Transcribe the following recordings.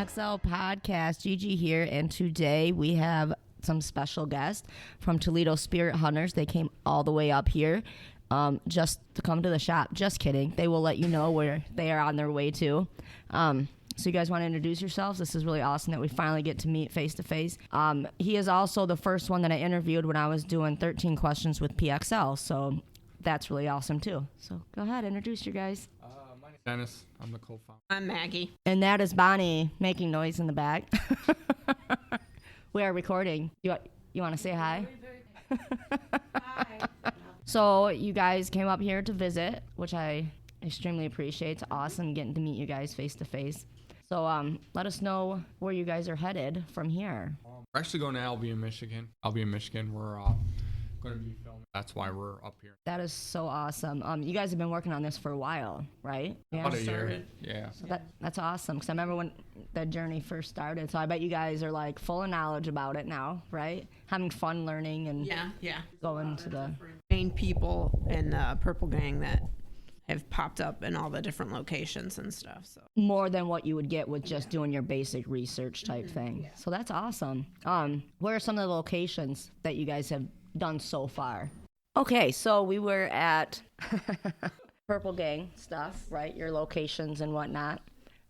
XL podcast. Gigi here, and today we have some special guests from Toledo Spirit Hunters. They came all the way up here just to come to the shop. Just kidding. They will let you know where they are on their way to. So you guys want to introduce yourselves? This is really awesome that we finally get to meet face to face. He is also the first one that I interviewed when I was doing 13 questions with PXL. So that's really awesome too. So go ahead, introduce you guys. My name's Dennis. I'm the co-founder. I'm Maggie. And that is Bonnie making noise in the back. We are recording. You want to say hi? Hi. So you guys came up here to visit, which I extremely appreciate. It's awesome getting to meet you guys face to face. So let us know where you guys are headed from here. We're actually going to Albion, Michigan. We're going to be filming. That's why we're up here. That is so awesome. You guys have been working on this for a while, right? About a year. Yeah. So that's awesome, because I remember when that journey first started. So I bet you guys are like full of knowledge about it now, right? Having fun learning and going to the Main people in the Purple Gang that have popped up in all the different locations and stuff. So more than what you would get with just doing your basic research type thing. So that's awesome. Where are some of the locations that you guys have done so far? Okay, so we were at Purple Gang stuff, right? Your locations and whatnot.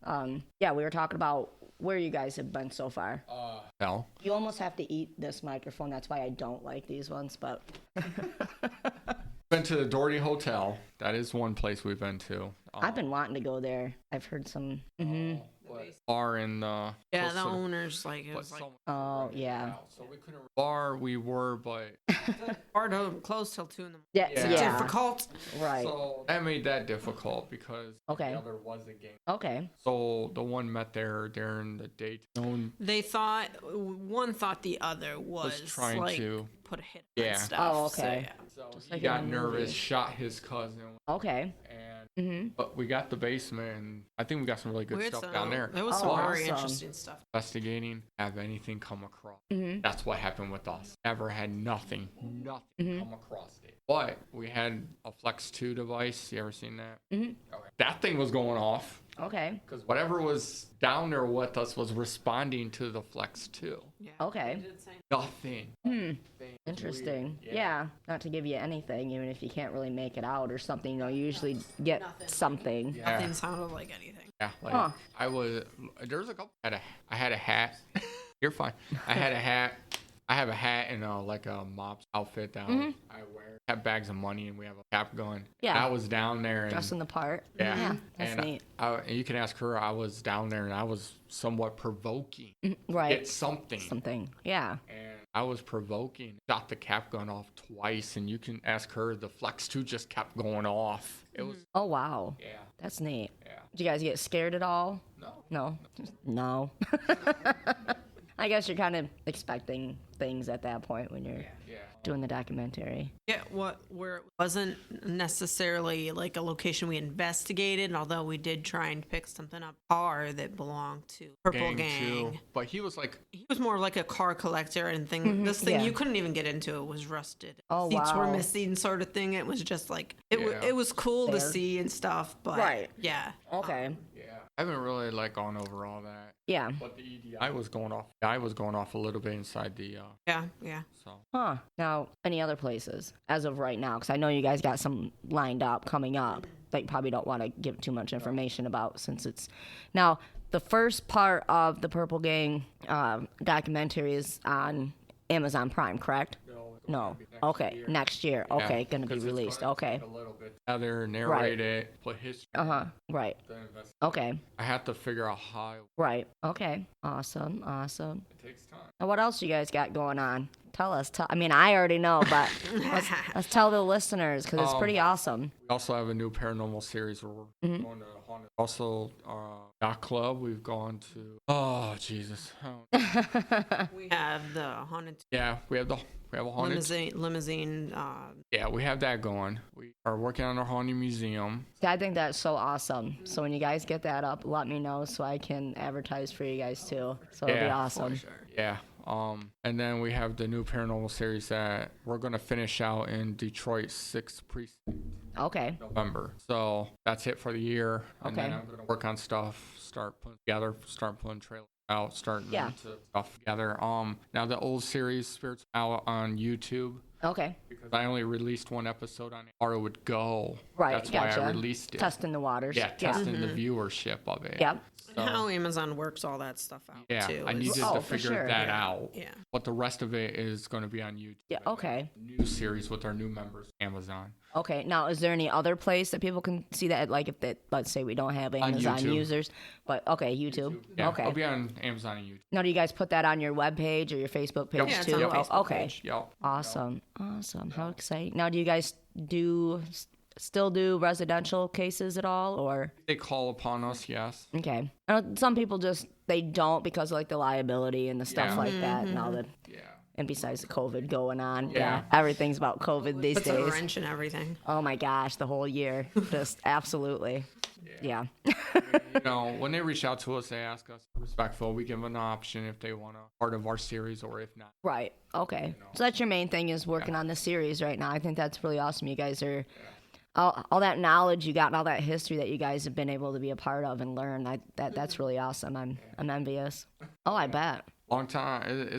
We were talking about where you guys have been so far. Hell. You almost have to eat this microphone. That's why I don't like these ones, but... Been to the Doherty Hotel. That is one place we've been to. I've been wanting to go there. I've heard some... Bar in the... the owners it was like Oh, yeah. So we couldn't... Bar we were, but... bar don't close till 2 in the morning. Yeah. It's difficult. Right. So that made that difficult because the other was a game. Okay. So the one met there during the daytime. One thought the other was trying to put a hit Yeah. on stuff. Oh, okay. So Just he like got in a nervous, movie. shot his cousin. Okay. And but we got the basement, and I think we got some really good stuff down there. There was some very awesome. interesting stuff. Investigating, have anything come across. That's what happened with us. Never had nothing come across it. But we had a Flex 2 device. You ever seen that? Okay. That thing was going off. Okay. Because whatever was down there with us was responding to the Flex 2. Yeah. Okay. Nothing. Interesting. Yeah. Not to give you anything, even if you can't really make it out or something, you usually get something. Yeah. Nothing sounded like anything. Yeah, there was a couple. I had a hat. You're fine. I had a hat. I have a hat and like a mob's outfit that I wear. Have bags of money and we have a cap gun. Yeah. I was down there and Dressing the part. Yeah. That's neat. And you can ask her. I was down there and I was somewhat provoking. Right. Get something. Something. Yeah. And I was provoking. Shot the cap gun off twice, and you can ask her. The Flex 2 just kept going off. It was. Oh, wow. Yeah. That's neat. Yeah. Did you guys get scared at all? No. No. I guess you're kind of expecting things at that point when you're doing the documentary. Yeah, where it wasn't necessarily like a location we investigated, although we did try and pick something up car that belonged to Purple Gang. Too. But he was more like a car collector and thing. This thing you couldn't even get into. It was rusted. Oh, Seats were wow. missing, sort of thing. It was just like it was cool to see and stuff. But Okay. I haven't really gone over all that. Yeah. But the EDI was going off. I was going off a little bit inside the. Yeah. So. Huh. Now, any other places as of right now? Because I know you guys got some lined up coming up that you probably don't want to give too much information about since it's now the first part of the Purple Gang documentary is on Amazon Prime, correct? No. Okay. Next year. Okay. Going to be released. Okay. A little bit together, narrate it, put history. Right. Okay. I have to figure out how. Right. Okay. Awesome. It takes time. Now, what else you guys got going on? Tell us. I mean, I already know, but let's tell the listeners because it's pretty awesome. We also have a new paranormal series where we're going to haunted. Also, yacht club. We've gone to. Oh Jesus. We have the haunted. Yeah, we have a haunted limousine. Yeah, we have that going. We are working on our haunted museum. I think that's so awesome. So when you guys get that up, let me know so I can advertise for you guys too. So it'll be awesome. For sure. Yeah, And then we have the new paranormal series that we're going to finish out in Detroit 6th Precinct. Okay. November. So that's it for the year. And then Okay. I'm going to work on stuff, start putting together, start putting trailers out, start Yeah. to stuff together. Now the old series Spirits out on YouTube. Okay. Because I only released one episode on it, or it would go. Right. That's Gotcha. why I released it. Testing the waters. Yeah, testing the viewership of it. Yep. And how Amazon works all that stuff out Yeah, too. I needed Oh, to for figure sure. that out. Yeah. But the rest of it is going to be on YouTube. Yeah. Okay. New series with our new members, Amazon. Okay. Now, is there any other place that people can see that? Like, if they, let's say we don't have Amazon YouTube. users, but okay, YouTube. Yeah, Okay. I'll be on Amazon and YouTube. Now, do you guys put that on your webpage or your Facebook page Yeah, it's too? on the Oh, Facebook okay. page. Yep. Awesome. How exciting. Now, do you guys still do residential cases at all, or? They call upon us, yes. Okay. I know some people just, they don't because of like the liability and the stuff Yeah. like that and all the, Yeah. and besides the COVID going on. Yeah. Everything's about COVID these Puts a days. wrench in everything. Oh my gosh, the whole year. Just absolutely. Yeah. When they reach out to us, they ask us respectful. We give them an option if they want a part of our series or if not. Right. Okay. So that's your main thing is working on the series right now. I think that's really awesome. You guys are all that knowledge you got and all that history that you guys have been able to be a part of and learn. That's really awesome. I'm envious. Oh, I bet. Long time.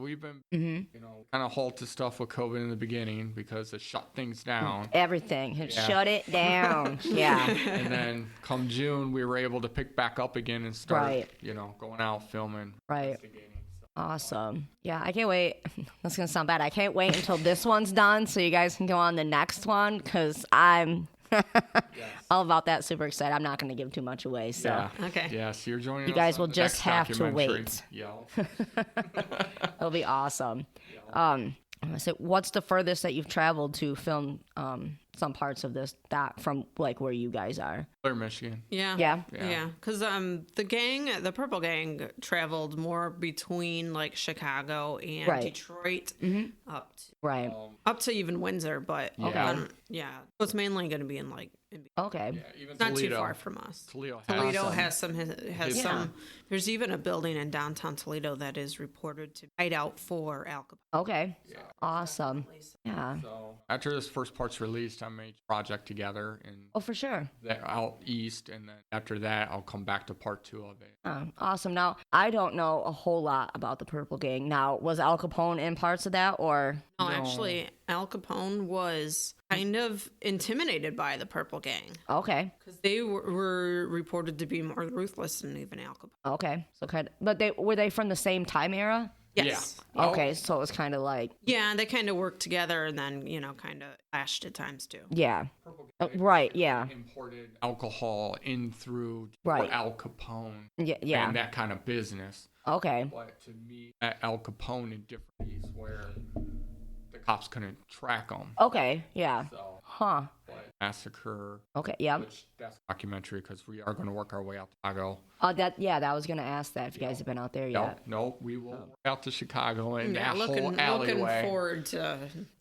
We've been kind of halted stuff with COVID in the beginning because it shut things down. Everything. Shut it down. Yeah. And then come June, we were able to pick back up again and start, Right. Going out filming. Right. investigating. Awesome. Yeah, I can't wait. That's going to sound bad. I can't wait until this one's done so you guys can go on the next one because I'm all about that. Super excited. I'm not going to give too much away. So Yeah. Okay. Yes, you're joining You us guys on will the just next have to documentary. wait. Yeah. it'll be awesome. So what's the furthest that you've traveled to film some parts of that from like where you guys are? Clear, Michigan. Yeah. Yeah. Yeah. Because the Purple Gang traveled more between like Chicago and Right. Detroit Right. up to even Windsor, but Yeah. So it's mainly going to be in Okay. Yeah, even not Toledo. too far from us. Toledo Toledo has has some. There's even a building in downtown Toledo that is reported to hide out for Al Capone. Okay. Awesome. Yeah. So after this first part's released, I made a project together and Oh, for sure. out east, and then after that, I'll come back to part 2 of it. Awesome. Now, I don't know a whole lot about the Purple Gang. Now, was Al Capone in parts of that or? No, actually, Al Capone was kind of intimidated by the Purple Gang Okay. because they were reported to be more ruthless than even Al Capone. Okay. So but were they from the same time era? Yes. Yeah. Okay. So it was kind of like, Yeah, they kind of worked together and then, kind of clashed at times too. yeah. Right. Yeah. Imported alcohol in through Right. Al Capone Yeah. and that kind of business. Okay. But to meet Al Capone in different ways where the cops couldn't track him. Okay. Yeah. So, Huh. but massacre, Okay. Yeah. which that's a documentary because we are going to work our way out to Chicago. That was gonna ask that if you guys have been out there yet. No, we will work out to Chicago and Yeah, that looking whole alleyway. forward to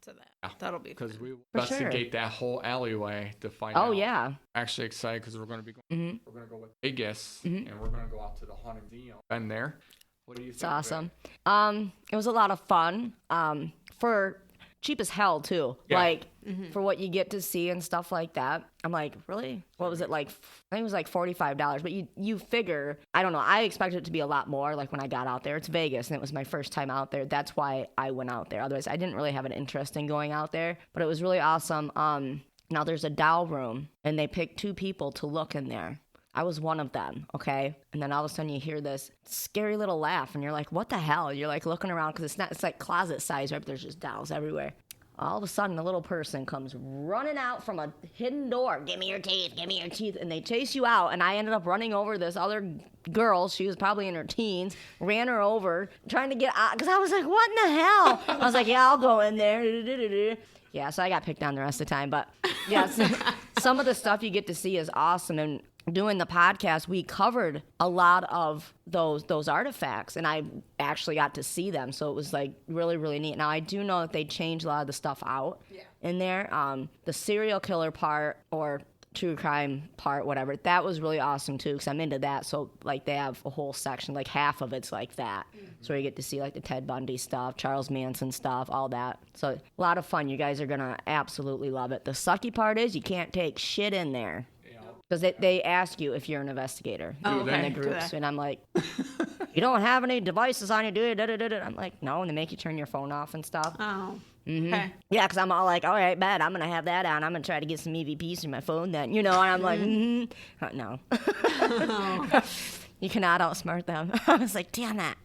that. That'll be Because fun. we will For sure. investigate that whole alleyway to find Oh out. yeah. Actually excited because we're going to be going. We're going to go with Vegas and we're going to go out to the haunted museum. Been there. What do you think? It's awesome. It was a lot of fun. For cheap as hell too. Yeah. Like for what you get to see and stuff like that. I'm like, really? What was it like? I think it was like $45. But you figure, I don't know. I expected it to be a lot more. Like when I got out there, it's Vegas and it was my first time out there. That's why I went out there. Otherwise, I didn't really have an interest in going out there. But it was really awesome. Now there's a doll room and they picked 2 people to look in there. I was one of them, okay? And then all of a sudden you hear this scary little laugh and you're like, what the hell? You're like looking around because it's like closet size, right? But there's just dolls everywhere. All of a sudden a little person comes running out from a hidden door. Give me your teeth, give me your teeth. And they chase you out. And I ended up running over this other girl. She was probably in her teens. Ran her over, trying to get out. Because I was like, what in the hell? I was like, yeah, I'll go in there. Yeah, so I got picked on the rest of the time. But yeah, some of the stuff you get to see is awesome. And doing the podcast, we covered a lot of those artifacts, and I actually got to see them. So it was like really, really neat. Now I do know that they changed a lot of the stuff out in there. The serial killer part or true crime part, whatever. That was really awesome too, because I'm into that. So like they have a whole section, like half of it's like that. So you get to see like the Ted Bundy stuff, Charles Manson stuff, all that. So a lot of fun. You guys are gonna absolutely love it. The sucky part is you can't take shit in there. Because they ask you if you're an investigator in the groups, and I'm like, you don't have any devices on you, do you? I'm like, no, and they make you turn your phone off and stuff. Oh. Mm-hmm. Okay. Yeah, because I'm all like, all right, bad. I'm gonna have that on. I'm gonna try to get some EVPs through my phone then, you know. And I'm like, no, you cannot outsmart them. I was like, damn that.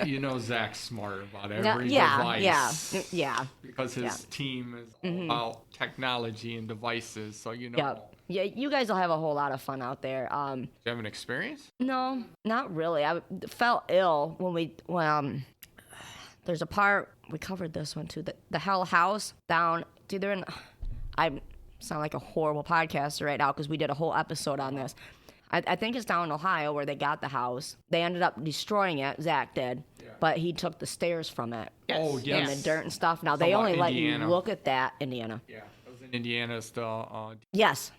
You know, Zach's smart about every device. Yeah. Because his team is all about technology and devices, so you know. Yeah, you guys will have a whole lot of fun out there. Do you have an experience? No, not really. I felt ill when there's a part, we covered this one too, the Hell House down, it's either in, I sound like a horrible podcaster right now because we did a whole episode on this. I think it's down in Ohio where they got the house. They ended up destroying it, Zach did, but he took the stairs from it. Yes. Oh, yes. And the dirt and stuff. Now, they only let you look at that, Indiana. Yeah. In Indiana still. Yes.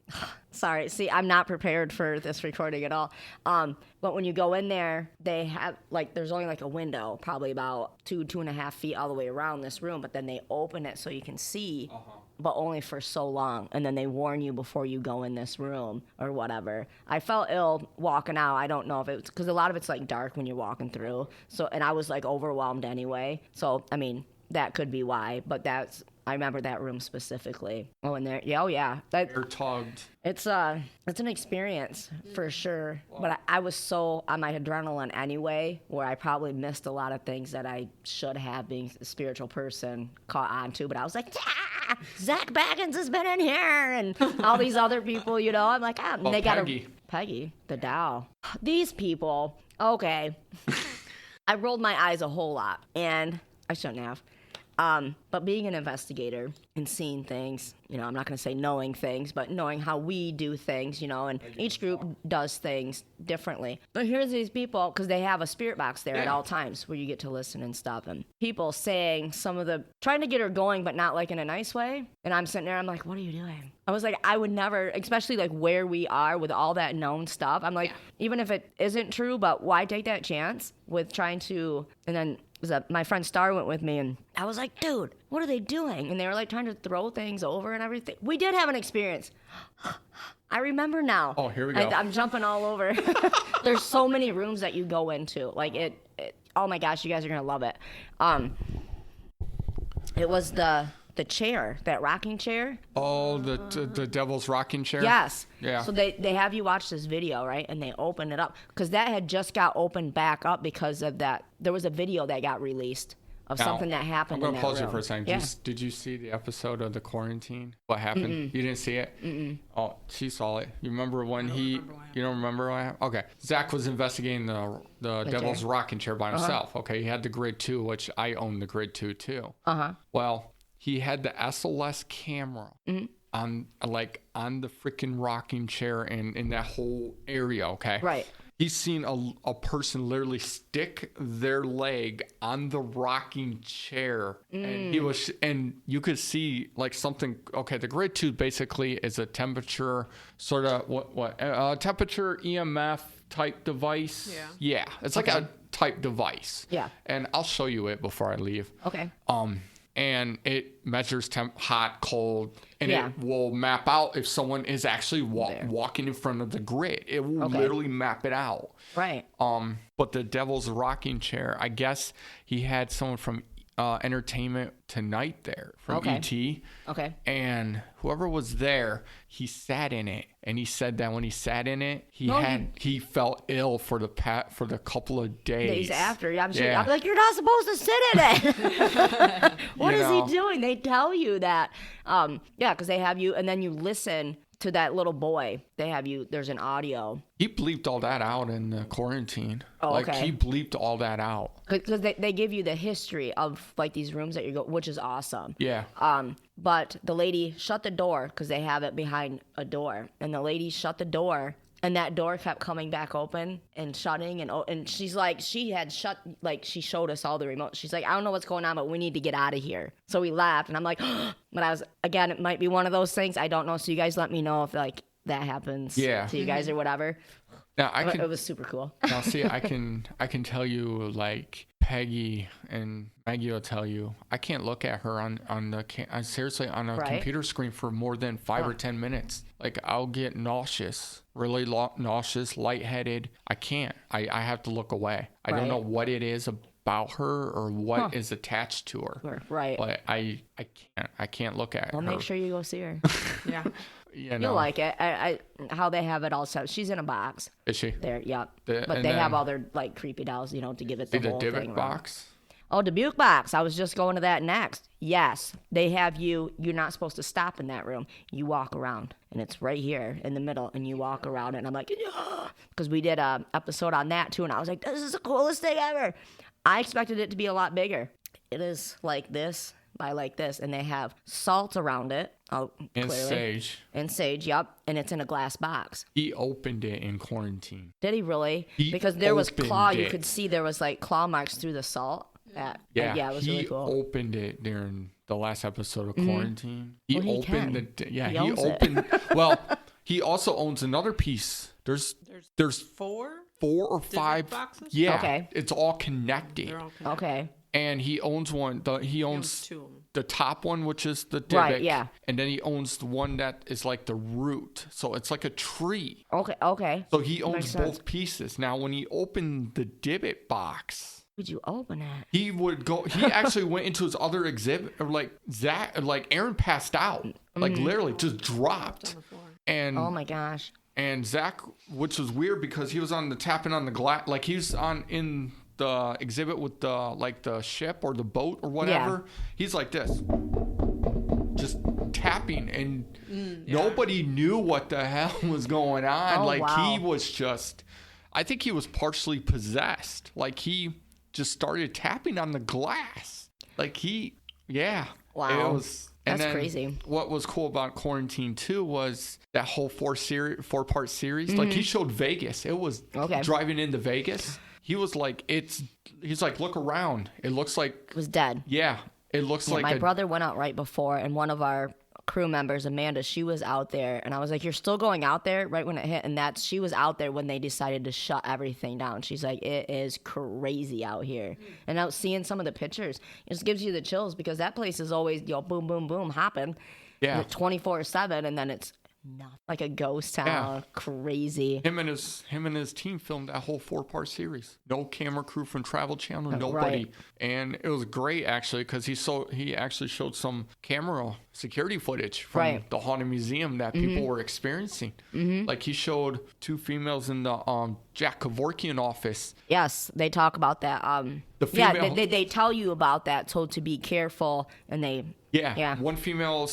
Sorry. See, I'm not prepared for this recording at all. But when you go in there, they have, like, there's only, like, a window, probably about 2.5 feet all the way around this room, but then they open it so you can see, but only for so long. And then they warn you before you go in this room or whatever. I felt ill walking out. I don't know if it was, because a lot of it's, like, dark when you're walking through. So, and I was, like, overwhelmed anyway. So, I mean, that could be why, but I remember that room specifically. Oh, and there, yeah. You're tugged. It's an experience for sure. But I was so on my adrenaline anyway, where I probably missed a lot of things that I should have, being a spiritual person, caught on to. But I was like, yeah, Zach Baggins has been in here, and all these other people, you know. I'm like, and they got Peggy, the Dow. These people, okay. I rolled my eyes a whole lot, and I shouldn't have. But being an investigator and seeing things, you know, I'm not going to say knowing things, but knowing how we do things, you know, and each group does things differently. But here's these people, because they have a spirit box there at all times where you get to listen and stuff. And people saying trying to get her going, but not like in a nice way. And I'm sitting there, I'm like, what are you doing? I was like, I would never, especially like where we are with all that known stuff. I'm like, even if it isn't true, but why take that chance with trying to, and then my friend Star went with me, and I was like, dude, what are they doing? And they were like trying to throw things over and everything. We did have an experience. I remember now. Oh, here we go. I'm jumping all over. There's so many rooms that you go into. Like oh my gosh, you guys are going to love it. It was the chair, that rocking chair. Oh, the devil's rocking chair? Yes. Yeah. So they have you watch this video, right? And they open it up. Because that had just got opened back up because of that. There was a video that got released of something that happened in that room. I'm going to pause you for a second. Yeah. Did you see the episode of The Quarantine? What happened? Mm-mm. You didn't see it? Mm-mm. Oh, she saw it. You remember when you don't remember what happened? Okay. Zach was investigating the devil's rocking chair by himself. Okay. He had the Grid 2, which I own the Grid 2 too. Well, he had the SLS camera on the freaking rocking chair and in that whole area, okay? Right. He's seen a person literally stick their leg on the rocking chair, and you could see like something. Okay, the Grid 2 basically is a temperature sort of temperature EMF type device. Yeah, it's like a type device. Yeah, and I'll show you it before I leave. Okay. And it measures hot, cold, and it will map out if someone is actually walking in front of the grid. It will literally map it out. Right. But the devil's rocking chair, I guess he had someone from Entertainment Tonight there from ET. Okay. And whoever was there, he sat in it, and he said that when he sat in it, he felt ill for the couple of days after. I'm sure. I'm like, you're not supposed to sit in it. What is he doing? They tell you that. Because they have you, and then you listen to that little boy. They have you. There's an audio. He bleeped all that out in the quarantine. Oh, okay. Like he bleeped all that out. Because they give you the history of like these rooms that you go, which is awesome. Yeah. But the lady shut the door because they have it behind a door, and the lady shut the door, And that door kept coming back open and shutting, and she's like, she had shut, like, she showed us all the remote. She's like, I don't know what's going on, but we need to get out of here. So we left, and I'm like, but I was, again, it might be one of those things. I don't know. So you guys let me know if, like, that happens to you guys or whatever. Now It was super cool. Now, see, I can tell you, like, Peggy and Maggie will tell you, I can't look at her on seriously on a computer screen for more than 5 or 10 minutes. Like, I'll get nauseous, really nauseous, lightheaded. I can't. I have to look away. I don't know what it is about her or what is attached to her. Right. But I can't look at her. Well, make sure you go see her. Yeah. You know. You'll like it. How they have it all set. She's in a box. Is she? There, yep. And they have all their, like, creepy dolls, to give it the whole the thing. Dybbuk box? Oh, the Buke box. I was just going to that next. Yes, they have you're not supposed to stop in that room. You walk around, and it's right here in the middle, and you walk around, and I'm like, because we did a episode on that, too, and I was like, this is the coolest thing ever. I expected it to be a lot bigger. It is like this by like this, and they have salt around it. Oh, and clearly. sage. And sage, yep. And it's in a glass box. He opened it in quarantine. Did he really? Because there was claw. You could see there was, like, claw marks through the salt. Yeah, it was really cool. He opened it during the last episode of quarantine. He Well, he also owns another piece. There's four or five boxes. Yeah. Okay. It's all connected. They're all connected. Okay. And he owns one. He owns two of them. the top one, which is the Dybbuk. Right, yeah. And then he owns the one that is like the root. So it's like a tree. Okay. So he owns Makes both sense. pieces. Now, when he opened the Dybbuk box, Would you open it? he would go. He actually went into his other exhibit. Like Aaron passed out. Like literally just dropped. And Oh my gosh. and Zach, which was weird because he was on the tapping on the glass. Like he was in the exhibit with the ship or the boat or whatever. He's like this, just tapping, and nobody knew what the hell was going on. Oh, wow. He was just, I think he was partially possessed. Like he just started tapping on the glass. Wow. It was. And That's then crazy. What was cool about Quarantine 2 was that whole four-part series. Like he showed Vegas. It was driving into Vegas. He was like, he's like, look around. It looks like It was dead. Yeah, it looks like my brother went out right before, and one of our crew members, Amanda, she was out there, and I was like, you're still going out there right when it hit? And she was out there when they decided to shut everything down. She's like, it is crazy out here. And out seeing some of the pictures, it just gives you the chills, because that place is always, boom, boom, boom, hopping. Yeah. 24/7, and then it's nothing, like a ghost town. Crazy. Him and his team filmed that whole 4-part series. No camera crew from Travel Channel, nobody. Right. And it was great actually, because he actually showed some camera security footage from the Haunted Museum that people were experiencing. Like he showed 2 females in the Jack Kevorkian office. Yes, they talk about that. The female, they tell you about that, told to be careful, and they... Yeah. One female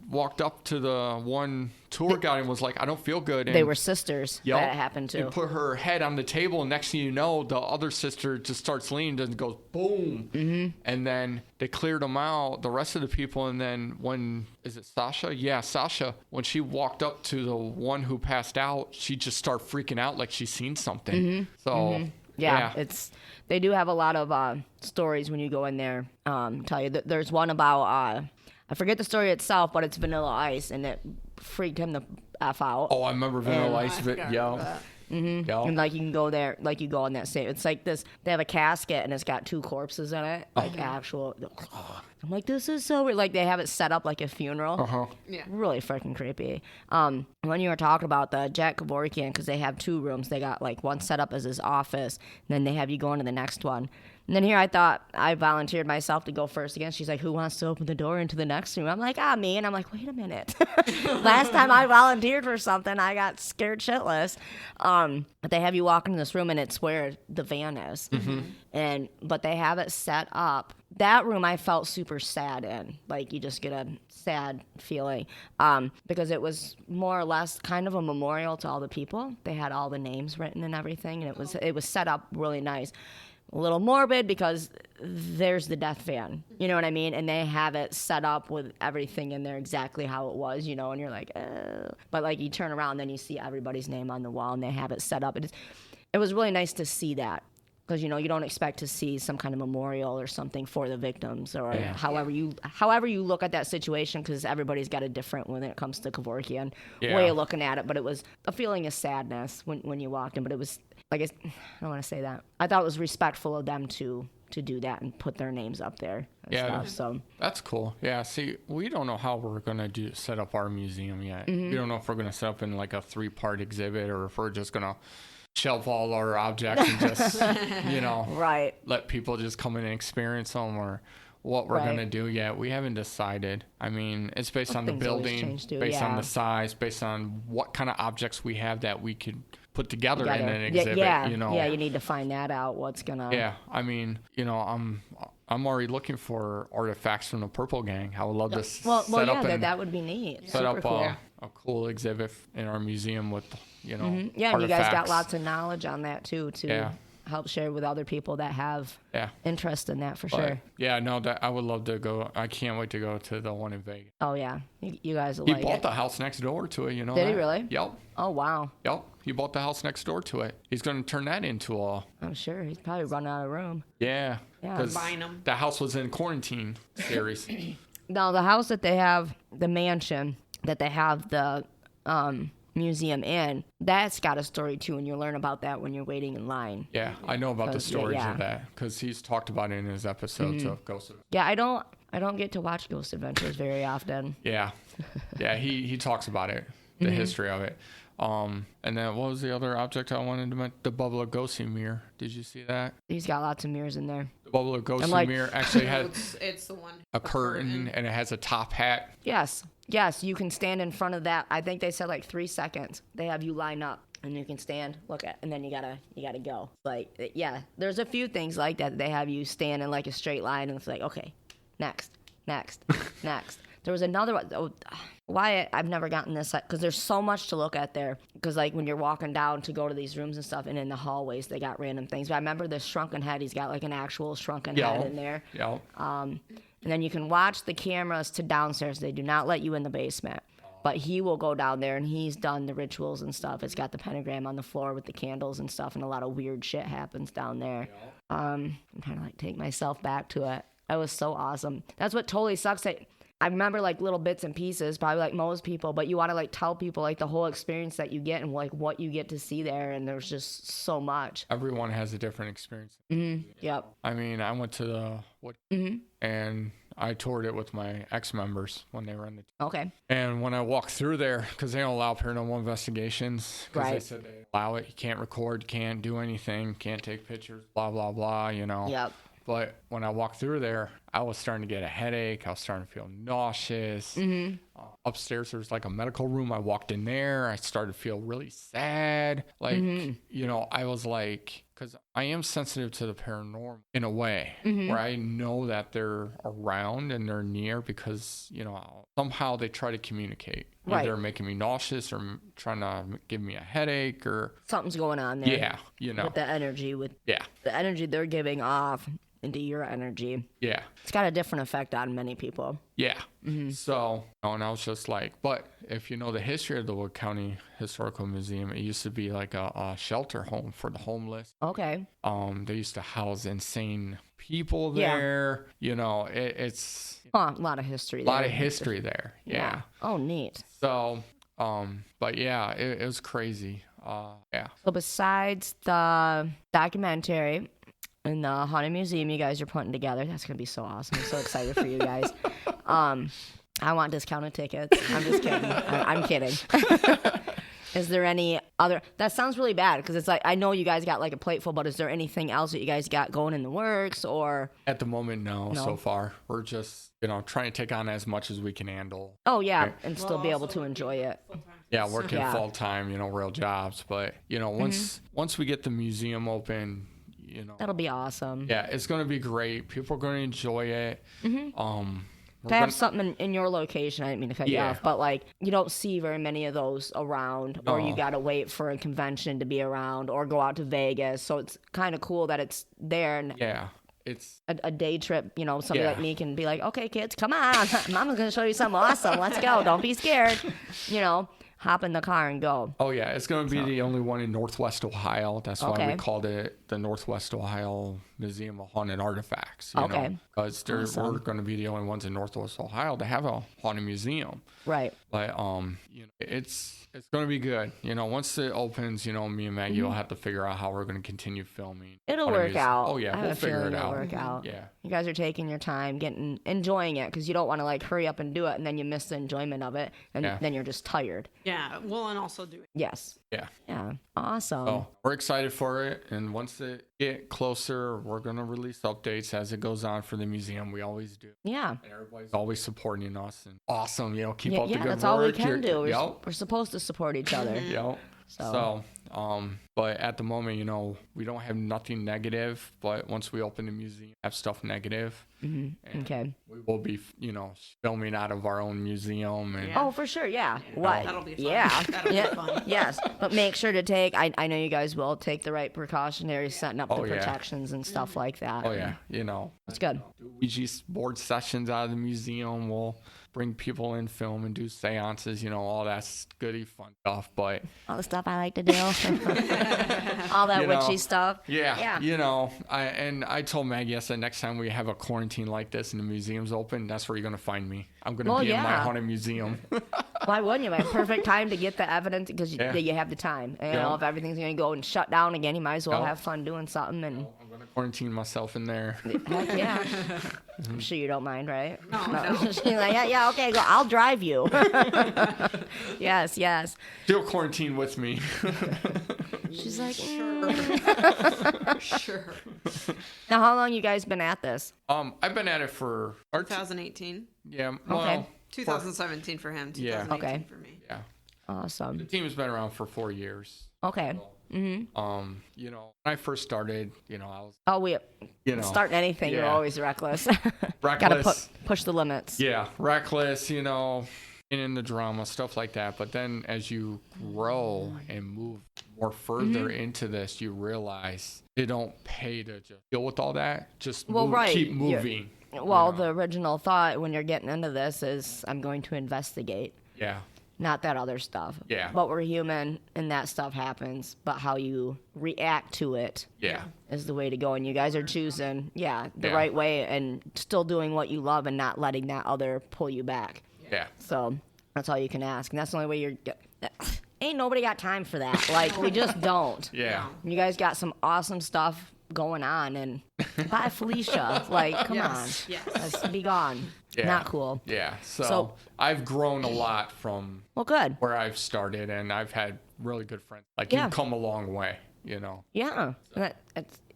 walked up to the one tour guide and was like, I don't feel good. And they were sisters that it happened to. And put her head on the table, and next thing you know, the other sister just starts leaning and goes boom. And then they cleared them out, the rest of the people. And then is it Sasha? Yeah, Sasha. When she walked up to the one who passed out, she just started freaking out like she's seen something. So... Yeah, they do have a lot of stories when you go in there. Tell you that there's one about I forget the story itself, but it's Vanilla Ice, and it freaked him the F out. Oh, I remember Vanilla Ice. Yeah. And like you can go there, like you go on that same. It's like this. They have a casket and it's got 2 corpses in it, like actual. I'm like, this is so weird. Like they have it set up like a funeral. Yeah. Really freaking creepy. When you were talking about the Jack Kevorkian, because they have 2 rooms. They got like one set up as his office, and then they have you go into the next one. And then here I thought I volunteered myself to go first again. She's like, who wants to open the door into the next room? I'm like, me. And I'm like, wait a minute. Last time I volunteered for something, I got scared shitless. But they have you walk into this room, and it's where the van is. But they have it set up. That room I felt super sad in. Like you just get a sad feeling. Because it was more or less kind of a memorial to all the people. They had all the names written and everything. And it was set up really nice. a little morbid because there's the death van, you know what I mean? And they have it set up with everything in there exactly how it was, you know, and you're like, oh. But like you turn around, then you see everybody's name on the wall and they have it set up. It was really nice to see that. Because, you know, you don't expect to see some kind of memorial or something for the victims or however you look at that situation, because everybody's got a different, when it comes to Kevorkian, way of looking at it. But it was a feeling of sadness when you walked in. But it was, like, I don't want to say that. I thought it was respectful of them to do that and put their names up there and stuff. So that's cool. Yeah, see, we don't know how we're going to set up our museum yet. We don't know if we're going to set up in, like, a 3-part exhibit or if we're just going to shelve all our objects and just, you know, let people just come in and experience them, or what we're going to do yet. We haven't decided. I mean, it's based on the building, based on the size, based on what kind of objects we have that we could put together in an exhibit, you know. Yeah, you need to find that out, what's going to... Yeah, I mean, you know, I'm already looking for artifacts from the Purple Gang. I would love to set up that would be neat. Set up a cool exhibit in our museum with, you know, yeah, and you artifacts. guys got lots of knowledge on that too, to help share with other people that have interest in that for sure. Yeah, no, that I would love to go. I can't wait to go to the one in Vegas. Oh yeah, you guys will He like bought it. the house next door to it, you know. Did he really? Yep. Oh wow. Yep. He bought the house next door to it. He's going to turn that into a... I'm sure he's probably run out of room. Yeah. Because Buying 'em. the house was in quarantine series. No, the house that they have, the mansion that they have the museum in, that's got a story too, and you'll learn about that when you're waiting in line. Yeah, I know about the stories of that because he's talked about it in his episodes of Ghost Adventures. Yeah, I don't get to watch Ghost Adventures very often. Yeah, he talks about it, the history of it. And then what was the other object I wanted to mention? The Bubba Lugosi mirror. Did you see that? He's got lots of mirrors in there. The Bubba Lugosi mirror actually has It's the one. a curtain and it has a top hat. Yes, you can stand in front of that. I think they said like 3 seconds. They have you line up and you can stand, look at, and then you gotta go. Like, yeah, there's a few things like that. They have you stand in like a straight line and it's like, okay, next. There was another one. Oh, why I've never gotten this, because there's so much to look at there. Because like when you're walking down to go to these rooms and stuff, and in the hallways they got random things. But I remember this shrunken head. He's got like an actual shrunken head in there. Yeah. And then you can watch the cameras to downstairs. They do not let you in the basement. But he will go down there and he's done the rituals and stuff. It's got the pentagram on the floor with the candles and stuff, and a lot of weird shit happens down there. I'm trying to like take myself back to it. That was so awesome. That's what totally sucks. I remember like little bits and pieces, probably like most people, but you want to like tell people like the whole experience that you get and like what you get to see there. And there's just so much. Everyone has a different experience. Yep. I mean, I went to the and I toured it with my ex-members when they were in the Okay. And when I walked through there, because they don't allow paranormal investigations, because they Right. said they allow it, you can't record, can't do anything, can't take pictures, blah, blah, blah, you know. Yep. But when I walked through there, I was starting to get a headache. I was starting to feel nauseous. Upstairs, there was like a medical room. I walked in there. I started to feel really sad. Like, you know, I was like, because I am sensitive to the paranormal in a way where I know that they're around and they're near because, you know, somehow they try to communicate. Right. Either making me nauseous or trying to give me a headache or... Something's going on there. Yeah, you know. With the energy, the energy they're giving off into your energy. Yeah. It's got a different effect on many people. Yeah. So, and I was just like, but if you know the history of the Wood County Historical Museum, it used to be like a shelter home for the homeless. Okay. They used to house insane people there. You know, it's a lot of history there. A lot of history there. Yeah. Oh, neat. So, but yeah, it was crazy. Yeah. So besides the documentary and the haunted museum you guys are putting together, that's gonna be so awesome. I'm so excited for you guys. I want discounted tickets. I'm just kidding. I'm kidding. Is there any other... That sounds really bad because it's like, I know you guys got like a plate full, but is there anything else that you guys got going in the works or... At the moment, no. So far. We're just, you know, trying to take on as much as we can handle. Oh, yeah, and still be able to enjoy it. Yeah, working full-time, you know, real jobs. But, you know, once we get the museum open, you know... That'll be awesome. Yeah, it's going to be great. People are going to enjoy it. to have something in your location, I didn't mean to cut you off, but like you don't see very many of those around, or you got to wait for a convention to be around or go out to Vegas. So it's kind of cool that it's there. And it's a day trip, somebody like me can be like, okay, kids, come on. Mama's going to show you something awesome. Let's go. Don't be scared. Hop in the car and go. Oh, yeah. It's going to be the only one in Northwest Ohio. That's why we called it the Northwest Ohio Museum of Haunted Artifacts. Because we're going to be the only ones in Northwest Ohio to have a haunted museum. Right. But, it's going to be good. Once it opens, me and Maggie will have to figure out how we're going to continue filming. It'll work out. Oh, yeah. We'll figure it out. Work out. Yeah. You guys are taking your time, enjoying it, because you don't want to like hurry up and do it and then you miss the enjoyment of it and then you're just tired. Yeah. Well, and also do it. Yes. Yeah. Yeah. Awesome. So we're excited for it. And once it get closer, we're going to release updates as it goes on for the museum. We always do. Yeah. And everybody's always supporting us. And awesome. Keep up the good work. That's all we can do. We're supposed to support each other. Yep. So, but at the moment, we don't have nothing negative, but once we open the museum, have stuff negative. Okay. We will be, filming out of our own museum. And Oh, for sure. Yeah. What? That'll be fun. Yeah. That'll be fun. Yes. But make sure to take, I know you guys will take the right precautionary setting up the protections and stuff like that. Oh, yeah. It's good. Do Ouija board sessions out of the museum. We'll bring people in, film, and do seances, all that's goody fun stuff. But all the stuff I like to do. All that witchy stuff. Yeah. I told Maggie, I said, next time we have a quarantine like this and the museum's open, that's where you're going to find me. I'm going to be in my haunted museum. Why wouldn't you? Perfect time to get the evidence because you have the time. If everything's going to go and shut down again, you might as well have fun doing something. And I'm going to quarantine myself in there. Heck yeah. I'm sure you don't mind, right? No. She's like, yeah, okay, go. I'll drive you. Yes. Still quarantine with me. She's like, Sure. Now, how long you guys been at this? I've been at it for 2018. Yeah. Okay. 2017 for him. 2018 for me. Yeah. Awesome. The team has been around for 4 years. Okay. When I first started, I was. Oh, starting anything, you're always reckless. Gotta push the limits. Yeah, reckless. In the drama, stuff like that. But then as you grow and move more further into this, you realize it don't pay to just deal with all that. Just keep moving. The original thought when you're getting into this is I'm going to investigate. Yeah. Not that other stuff. Yeah. But we're human and that stuff happens. But how you react to it is the way to go. And you guys are choosing, the right way and still doing what you love and not letting that other pull you back. Yeah. So that's all you can ask. And that's the only way ain't nobody got time for that. Like, we just don't. Yeah. You guys got some awesome stuff going on. And bye, Felicia. Like, come on. Yes. Let's be gone. Yeah. Not cool. Yeah. So I've grown a lot from good. where I've started, and I've had really good friends. Like, you've come a long way, Yeah. So.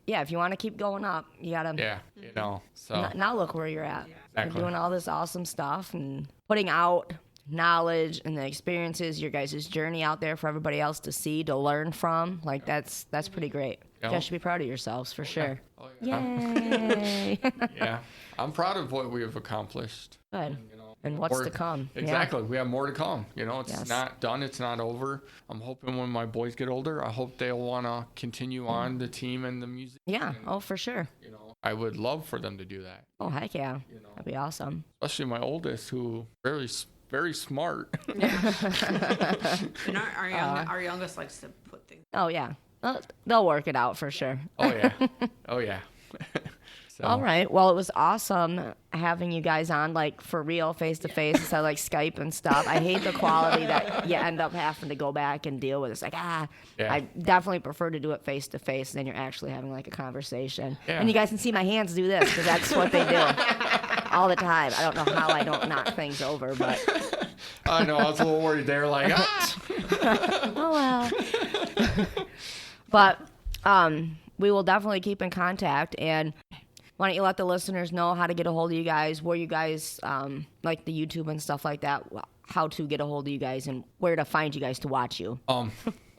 If you want to keep going up, you got to. Yeah. So now look where you're at. Exactly. You're doing all this awesome stuff and putting out knowledge and the experiences, your guys' journey out there for everybody else to see, to learn from. Like, that's pretty great. You guys should be proud of yourselves for sure. Oh, yeah. Yay. Yeah. I'm proud of what we have accomplished. Good. And what's to come. Exactly. We have more to come. It's not done. It's not over. I'm hoping when my boys get older, I hope they'll want to continue on the team and the music. Yeah. For sure. I would love for them to do that. Oh, heck yeah. That'd be awesome. Especially my oldest, who very smart. And our youngest likes to put things. Oh, yeah. They'll work it out for sure. Oh, yeah. Oh, yeah. So. All right. Well, it was awesome having you guys on, like, for real, face-to-face, instead of, like, Skype and stuff. I hate the quality that you end up having to go back and deal with. It's like, I definitely prefer to do it face-to-face, and then you're actually having, like, a conversation. Yeah. And you guys can see my hands do this, because that's what they do all the time. I don't know how I don't knock things over, but... I know. I was a little worried there, like, Oh, well. But we will definitely keep in contact, and... Why don't you let the listeners know how to get a hold of you guys, where you guys, like the YouTube and stuff like that, how to get a hold of you guys and where to find you guys to watch you.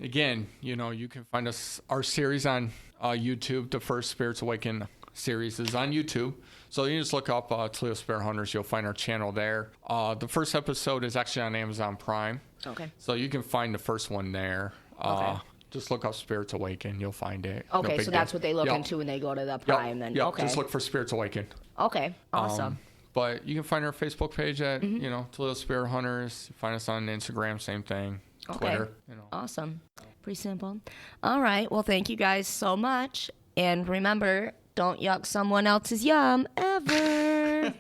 Again, you can find our series on YouTube. The first Spirits Awaken series is on YouTube. So you just look up Toledo Spirit Hunters. You'll find our channel there. The first episode is actually on Amazon Prime. Okay. So you can find the first one there. Okay. Just look up Spirits Awaken. You'll find it. Okay, big so that's deal. what they look Yep. into when they go to the Prime. Then Yep. okay. Just look for Spirits Awaken. Okay. Awesome. But you can find our Facebook page at Toledo Spirit Hunters. Find us on Instagram, same thing. Twitter. Awesome. Pretty simple. All right. Well, thank you guys so much. And remember, don't yuck someone else's yum ever.